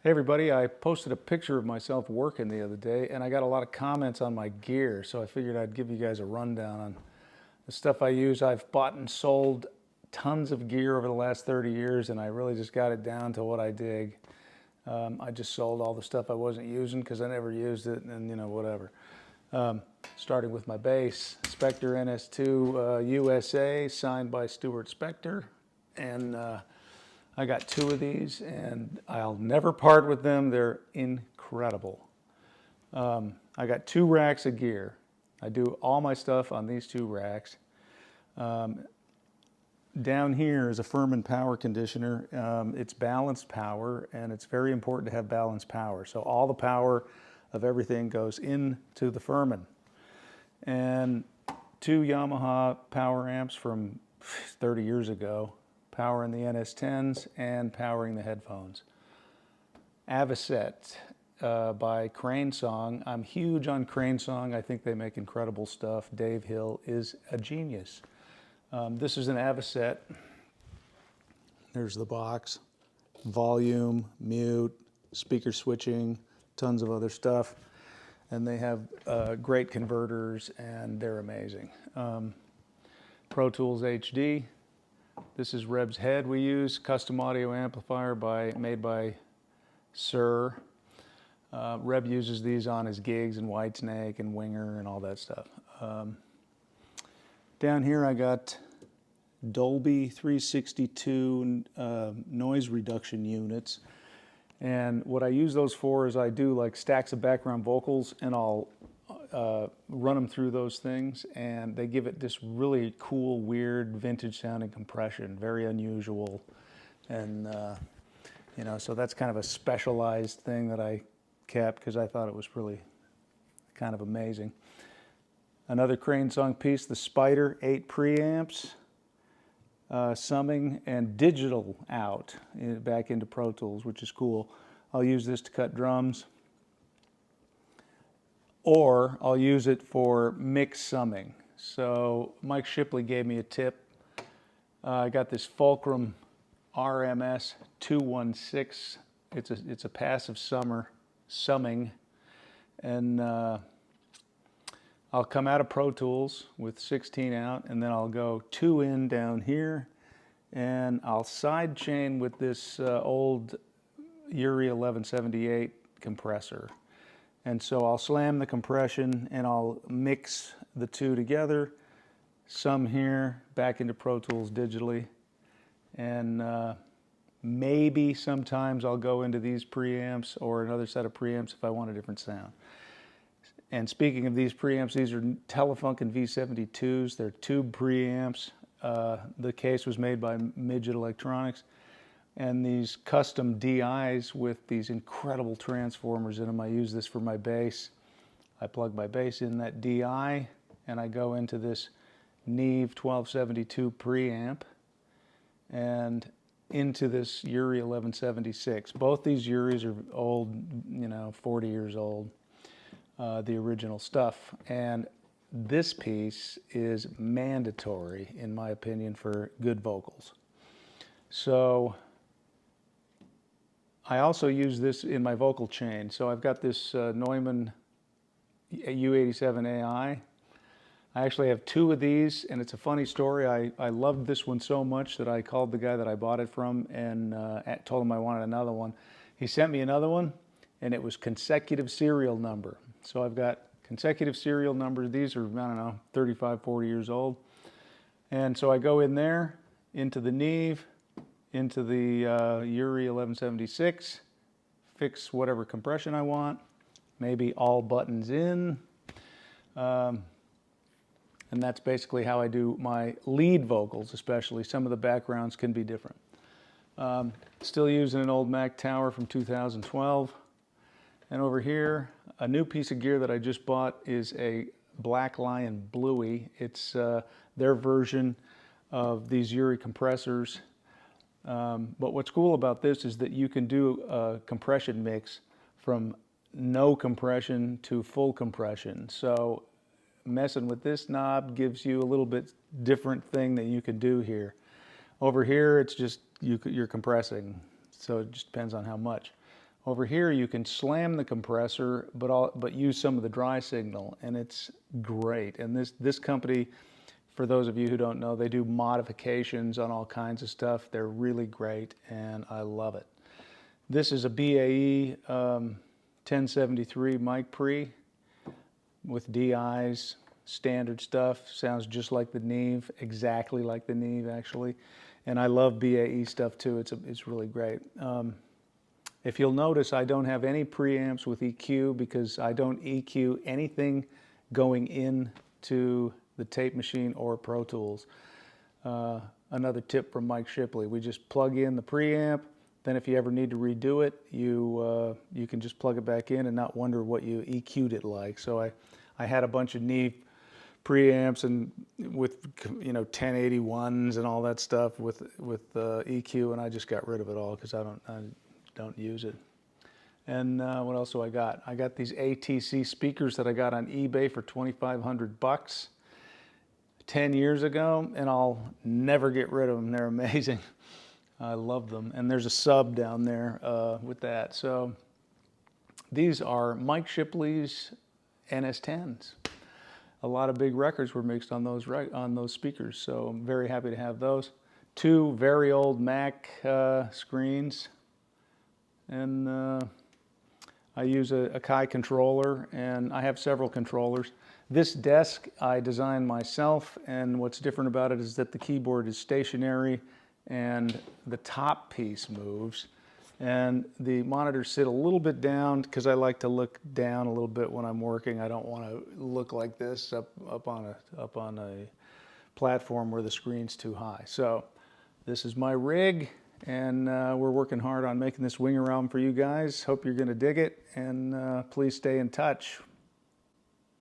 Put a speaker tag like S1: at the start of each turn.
S1: Hey everybody, I posted a picture of myself working the other day and I got a lot of comments on my gear, so I figured I'd give you guys a rundown on the stuff I use. I've bought and sold tons of gear over the last 30 years and I really just got it down to what I dig. I just sold all the stuff I wasn't using because I never used it and whatever. Starting with my bass, Spectre NS2 USA, signed by Stuart Spector, and I got two of these and I'll never part with them. They're incredible. I got two racks of gear. I do all my stuff on these two racks. Down here is a Furman power conditioner. It's balanced power, and it's very important to have balanced power. So all the power of everything goes into the Furman. And two Yamaha power amps from 30 years ago, powering the NS10s and powering the headphones. Avocet by Crane Song. I'm huge on Crane Song. I think they make incredible stuff. Dave Hill is a genius. This is an Avocet. There's the box. Volume, mute, speaker switching, tons of other stuff. And they have great converters and they're amazing. Pro Tools HD. This is Reb's head we use, custom audio amplifier made by Sir. Reb uses these on his gigs and Whitesnake and Winger and all that stuff. Down here I got Dolby 362 noise reduction units. And what I use those for is I do like stacks of background vocals and I'll run them through those things, and they give it this really cool, weird, vintage sounding compression, very unusual. And so that's kind of a specialized thing that I kept because I thought it was really kind of amazing. Another Crane Song piece, the Spider 8 preamps, summing and digital out back into Pro Tools, which is cool. I'll use this to cut drums, or I'll use it for mix summing. So Mike Shipley gave me a tip. I got this Fulcrum RMS 216. It's a passive summing, and I'll come out of Pro Tools with 16 out, and then I'll go 2 in down here, and I'll side chain with this old Uri 1178 compressor. And so I'll slam the compression and I'll mix the two together, some here, back into Pro Tools digitally. And maybe sometimes I'll go into these preamps or another set of preamps if I want a different sound. And speaking of these preamps, these are Telefunken V72s. They're tube preamps. The case was made by Midget Electronics. And these custom DIs with these incredible transformers in them. I use this for my bass. I plug my bass in that DI and I go into this Neve 1272 preamp and into this Uri 1176. Both these Uris are old, 40 years old, the original stuff. And this piece is mandatory, in my opinion, for good vocals. So I also use this in my vocal chain. So I've got this Neumann U87AI. I actually have two of these, and it's a funny story. I loved this one so much that I called the guy that I bought it from and told him I wanted another one. He sent me another one, and it was consecutive serial number. So I've got consecutive serial numbers. These are, 35, 40 years old. And so I go in there, into the Neve, into the Uri 1176, fix whatever compression I want, maybe all buttons in, and that's basically how I do my lead vocals, especially. Some of the backgrounds can be different. Still using an old Mac Tower from 2012. And over here, a new piece of gear that I just bought is a Black Lion Bluey. It's their version of these Uri compressors. But what's cool about this is that you can do a compression mix from no compression to full compression. So messing with this knob gives you a little bit different thing that you can do here. Over here, it's just you're compressing, so it just depends on how much. Over here you can slam the compressor, but use some of the dry signal, and it's great. And this company, for those of you who don't know, they do modifications on all kinds of stuff. They're really great, and I love it. This is a BAE 1073 mic pre with DIs, standard stuff. Sounds just like the Neve, exactly like the Neve actually. And I love BAE stuff too. It's really great. If you'll notice, I don't have any preamps with EQ because I don't EQ anything going into the tape machine or Pro Tools. Another tip from Mike Shipley: we just plug in the preamp. Then if you ever need to redo it, you can just plug it back in and not wonder what you EQ'd it like. So I had a bunch of Neve preamps and with 1081s and all that stuff with EQ, and I just got rid of it all because I don't use it. And what else do I got? I got these ATC speakers that I got on eBay for $2,500 10 years ago, and I'll never get rid of them. They're amazing. I love them. And there's a sub down there with that. So these are Mike Shipley's NS10s. A lot of big records were mixed on those speakers, so I'm very happy to have those. Two very old Mac screens, and I use a Kai controller, and I have several controllers. This desk I designed myself, and what's different about it is that the keyboard is stationary and the top piece moves, and the monitors sit a little bit down because I like to look down a little bit when I'm working. I don't want to look like this up on a platform where the screen's too high. So this is my rig, and we're working hard on making this Winger album for you guys. Hope you're going to dig it, and please stay in touch.